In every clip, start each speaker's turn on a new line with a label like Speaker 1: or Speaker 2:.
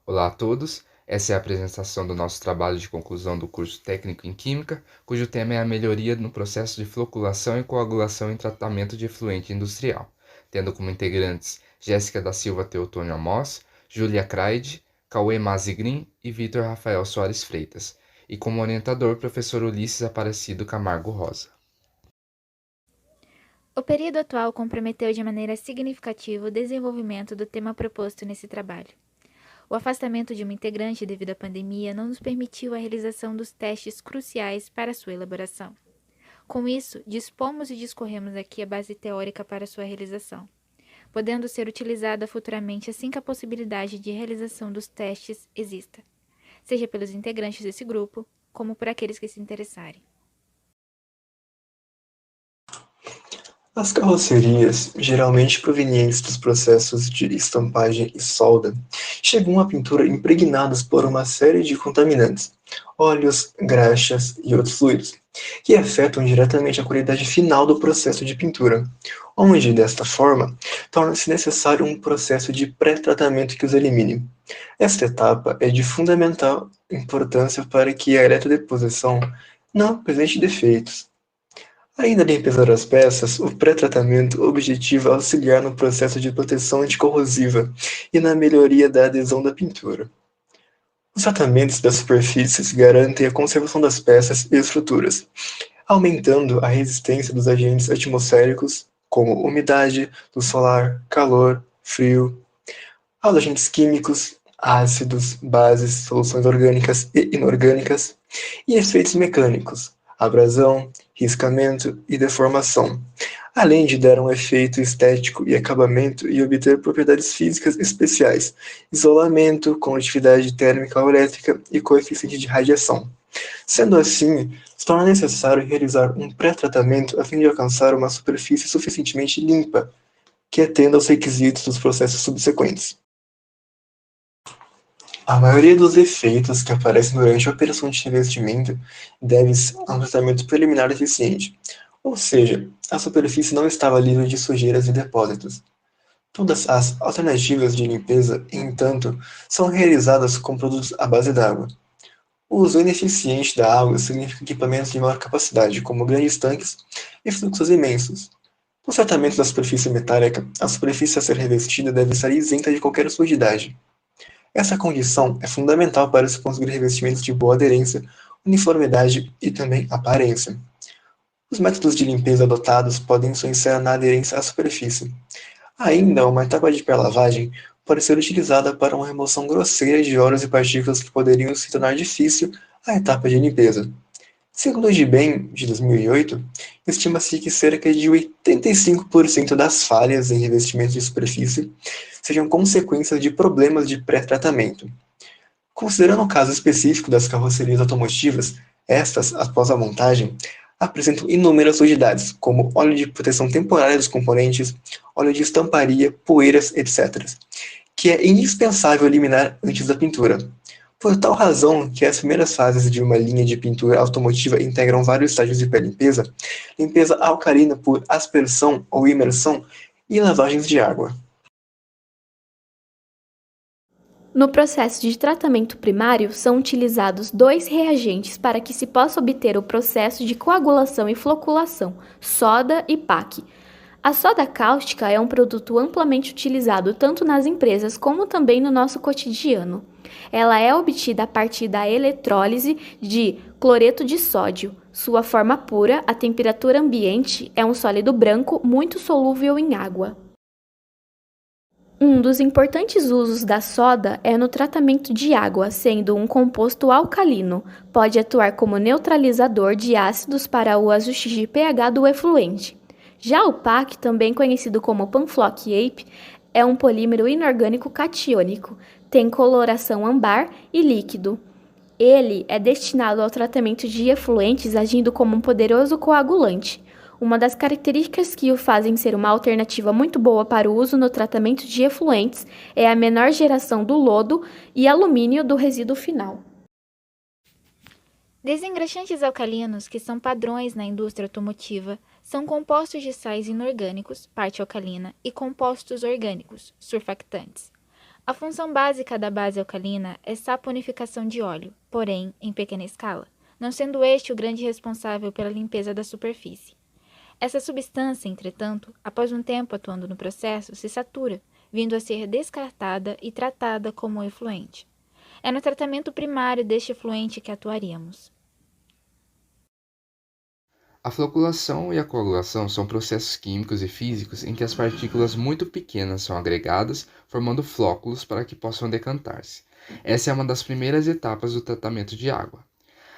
Speaker 1: Olá a todos, essa é a apresentação do nosso trabalho de conclusão do curso técnico em Química, cujo tema é a melhoria no processo de floculação e coagulação em tratamento de efluente industrial, tendo como integrantes Jéssica da Silva Teotônio Amós, Júlia Craide, Cauê Mazigrin e Vitor Rafael Soares Freitas, e como orientador, professor Ulisses Aparecido Camargo Rosa.
Speaker 2: O período atual comprometeu de maneira significativa o desenvolvimento do tema proposto nesse trabalho. O afastamento de uma integrante devido à pandemia não nos permitiu a realização dos testes cruciais para sua elaboração. Com isso, dispomos e discorremos aqui a base teórica para sua realização, podendo ser utilizada futuramente assim que a possibilidade de realização dos testes exista, seja pelos integrantes desse grupo, como por aqueles que se interessarem.
Speaker 3: As carrocerias, geralmente provenientes dos processos de estampagem e solda, chegam à pintura impregnadas por uma série de contaminantes, óleos, graxas e outros fluidos, que afetam diretamente a qualidade final do processo de pintura, onde, desta forma, torna-se necessário um processo de pré-tratamento que os elimine. Esta etapa é de fundamental importância para que a eletrodeposição não apresente defeitos. Além da limpeza das peças, o pré-tratamento objetiva auxiliar no processo de proteção anticorrosiva e na melhoria da adesão da pintura. Os tratamentos das superfícies garantem a conservação das peças e estruturas, aumentando a resistência dos agentes atmosféricos, como umidade, luz solar, calor, frio, aos agentes químicos, ácidos, bases, soluções orgânicas e inorgânicas, e efeitos mecânicos, abrasão, riscamento e deformação, além de dar um efeito estético e acabamento e obter propriedades físicas especiais, isolamento, condutividade térmica ou elétrica e coeficiente de radiação. Sendo assim, se torna necessário realizar um pré-tratamento a fim de alcançar uma superfície suficientemente limpa, que atenda aos requisitos dos processos subsequentes. A maioria dos efeitos que aparecem durante a operação de revestimento deve-se a um tratamento preliminar eficiente, ou seja, a superfície não estava livre de sujeiras e depósitos. Todas as alternativas de limpeza, entanto, são realizadas com produtos à base d'água. O uso ineficiente da água significa equipamentos de maior capacidade, como grandes tanques e fluxos imensos. No tratamento da superfície metálica, a superfície a ser revestida deve estar isenta de qualquer sujidade. Essa condição é fundamental para se conseguir revestimentos de boa aderência, uniformidade e também aparência. Os métodos de limpeza adotados podem influenciar na aderência à superfície. Ainda, uma etapa de pré-lavagem pode ser utilizada para uma remoção grosseira de óleos e partículas que poderiam se tornar difícil a etapa de limpeza. Segundo o GBEM, de 2008, estima-se que cerca de 85% das falhas em revestimentos de superfície sejam consequências de problemas de pré-tratamento. Considerando o caso específico das carrocerias automotivas, estas, após a montagem, apresentam inúmeras sujidades, como óleo de proteção temporária dos componentes, óleo de estamparia, poeiras, etc., que é indispensável eliminar antes da pintura. Por tal razão que as primeiras fases de uma linha de pintura automotiva integram vários estágios de pré-limpeza, limpeza alcalina por aspersão ou imersão e lavagens de água.
Speaker 4: No processo de tratamento primário, são utilizados dois reagentes para que se possa obter o processo de coagulação e floculação, soda e PAC. A soda cáustica é um produto amplamente utilizado tanto nas empresas como também no nosso cotidiano. Ela é obtida a partir da eletrólise de cloreto de sódio. Sua forma pura, a temperatura ambiente, é um sólido branco muito solúvel em água. Um dos importantes usos da soda é no tratamento de água, sendo um composto alcalino. Pode atuar como neutralizador de ácidos para o ajuste de pH do efluente. Já o PAC, também conhecido como Panfloc Ape, é um polímero inorgânico catiônico. Tem coloração âmbar e líquido. Ele é destinado ao tratamento de efluentes, agindo como um poderoso coagulante. Uma das características que o fazem ser uma alternativa muito boa para o uso no tratamento de efluentes é a menor geração do lodo e alumínio do resíduo final.
Speaker 2: Desengraxantes alcalinos, que são padrões na indústria automotiva, são compostos de sais inorgânicos, parte alcalina, e compostos orgânicos, surfactantes. A função básica da base alcalina é saponificação de óleo, porém em pequena escala, não sendo este o grande responsável pela limpeza da superfície. Essa substância, entretanto, após um tempo atuando no processo, se satura, vindo a ser descartada e tratada como efluente. É no tratamento primário deste efluente que atuaríamos.
Speaker 1: A floculação e a coagulação são processos químicos e físicos em que as partículas muito pequenas são agregadas, formando flóculos para que possam decantar-se. Essa é uma das primeiras etapas do tratamento de água.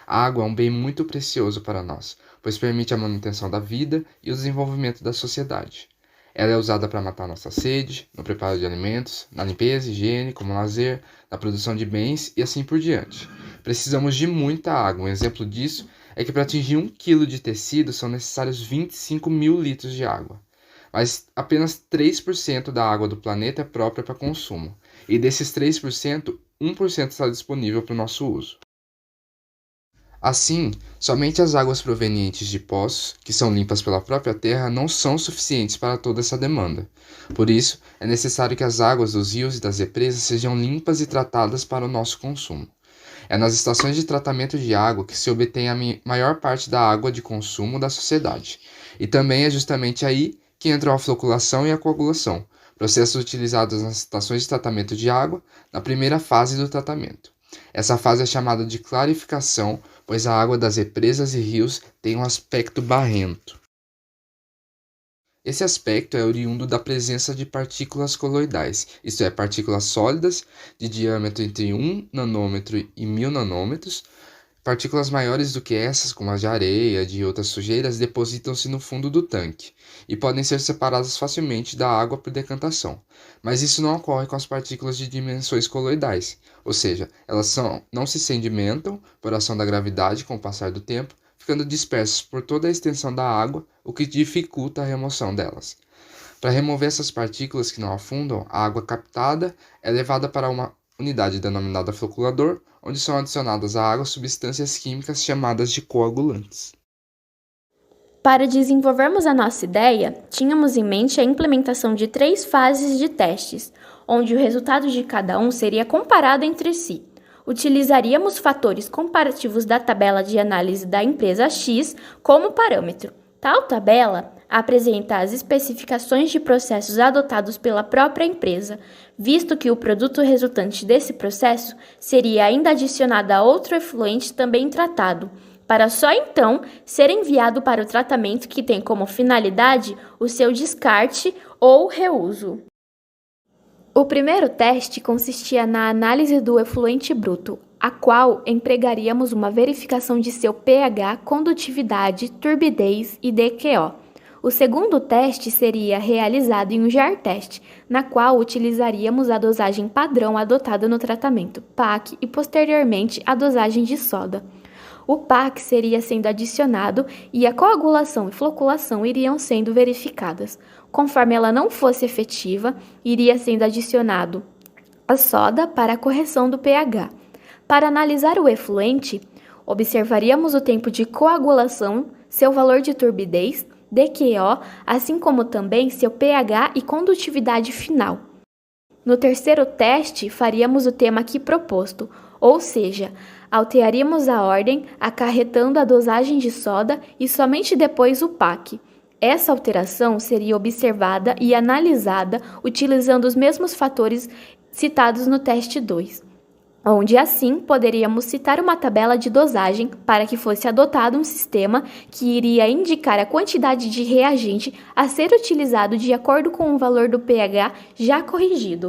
Speaker 1: A água é um bem muito precioso para nós, pois permite a manutenção da vida e o desenvolvimento da sociedade. Ela é usada para matar nossa sede, no preparo de alimentos, na limpeza e higiene, como lazer, na produção de bens e assim por diante. Precisamos de muita água. Um exemplo disso é que para atingir 1 quilo de tecido são necessários 25 mil litros de água. Mas apenas 3% da água do planeta é própria para consumo. E desses 3%, 1% está disponível para o nosso uso. Assim, somente as águas provenientes de poços, que são limpas pela própria terra, não são suficientes para toda essa demanda. Por isso, é necessário que as águas dos rios e das represas sejam limpas e tratadas para o nosso consumo. É nas estações de tratamento de água que se obtém a maior parte da água de consumo da sociedade. E também é justamente aí que entram a floculação e a coagulação, processos utilizados nas estações de tratamento de água na primeira fase do tratamento. Essa fase é chamada de clarificação, pois a água das represas e rios tem um aspecto barrento. Esse aspecto é oriundo da presença de partículas coloidais, isto é, partículas sólidas de diâmetro entre 1 nanômetro e 1000 nanômetros. Partículas maiores do que essas, como as de areia e outras sujeiras, depositam-se no fundo do tanque e podem ser separadas facilmente da água por decantação. Mas isso não ocorre com as partículas de dimensões coloidais, ou seja, elas não se sedimentam por ação da gravidade com o passar do tempo, ficando dispersas por toda a extensão da água, o que dificulta a remoção delas. Para remover essas partículas que não afundam, a água captada é levada para uma unidade denominada floculador, onde são adicionadas à água substâncias químicas chamadas de coagulantes.
Speaker 4: Para desenvolvermos a nossa ideia, tínhamos em mente a implementação de 3 fases de testes, onde o resultado de cada um seria comparado entre si. Utilizaríamos fatores comparativos da tabela de análise da empresa X como parâmetro. Tal tabela apresenta as especificações de processos adotados pela própria empresa, visto que o produto resultante desse processo seria ainda adicionado a outro efluente também tratado, para só então ser enviado para o tratamento que tem como finalidade o seu descarte ou reuso. O primeiro teste consistia na análise do efluente bruto, a qual empregaríamos uma verificação de seu pH, condutividade, turbidez e DQO. O segundo teste seria realizado em um jar test, na qual utilizaríamos a dosagem padrão adotada no tratamento, PAC, e posteriormente a dosagem de soda. O PAC seria sendo adicionado e a coagulação e floculação iriam sendo verificadas. Conforme ela não fosse efetiva, iria sendo adicionado a soda para a correção do pH. Para analisar o efluente, observaríamos o tempo de coagulação, seu valor de turbidez, DQO, assim como também seu pH e condutividade final. No terceiro teste, faríamos o tema aqui proposto, ou seja, alteraríamos a ordem, acarretando a dosagem de soda e somente depois o PAC. Essa alteração seria observada e analisada utilizando os mesmos fatores citados no teste 2, onde assim poderíamos citar uma tabela de dosagem para que fosse adotado um sistema que iria indicar a quantidade de reagente a ser utilizado de acordo com o valor do pH já corrigido.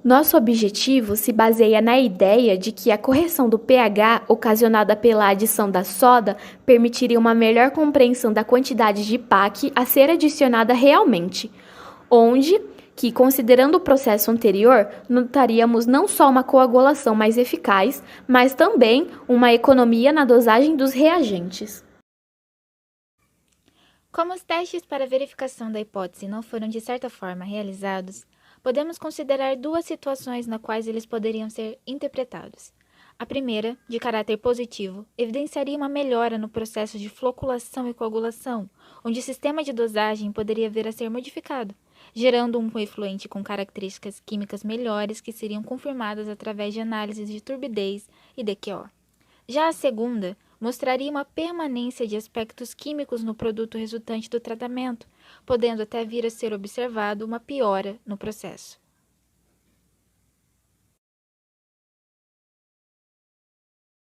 Speaker 4: Nosso objetivo se baseia na ideia de que a correção do pH ocasionada pela adição da soda permitiria uma melhor compreensão da quantidade de PAC a ser adicionada realmente, onde que, considerando o processo anterior, notaríamos não só uma coagulação mais eficaz, mas também uma economia na dosagem dos reagentes.
Speaker 2: Como os testes para verificação da hipótese não foram de certa forma realizados, podemos considerar 2 situações nas quais eles poderiam ser interpretados. A primeira, de caráter positivo, evidenciaria uma melhora no processo de floculação e coagulação, onde o sistema de dosagem poderia vir a ser modificado. gerando um efluente com características químicas melhores que seriam confirmadas através de análises de turbidez e DQO. Já a segunda mostraria uma permanência de aspectos químicos no produto resultante do tratamento, podendo até vir a ser observado uma piora no processo.